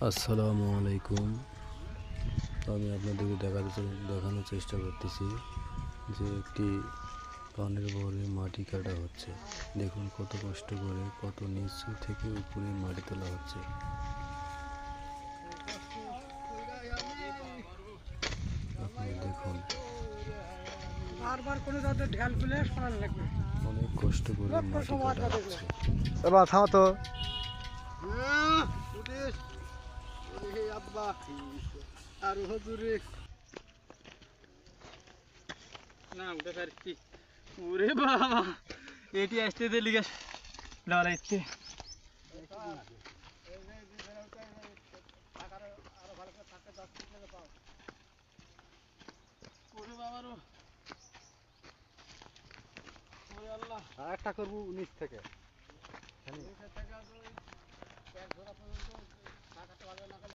আসসালামু আলাইকুম। আমি আপনাদেরকে দেখানোর চেষ্টা করতেছি যে একটি পানের বরে মাটি কাটা হচ্ছে। দেখুন কত কষ্ট করে, কত নিচু থেকে উপরে মাটি তোলা হচ্ছে। আপনি দেখুন অনেক কষ্ট করে মাটি কাটা হচ্ছে। এবার থামো তো। আর হুজুরে না উঠে পারছি। ওরে বাবা, এটি আসতে দিলি গাছ লড়াইছে। আর একটা করবো নিচ থেকে।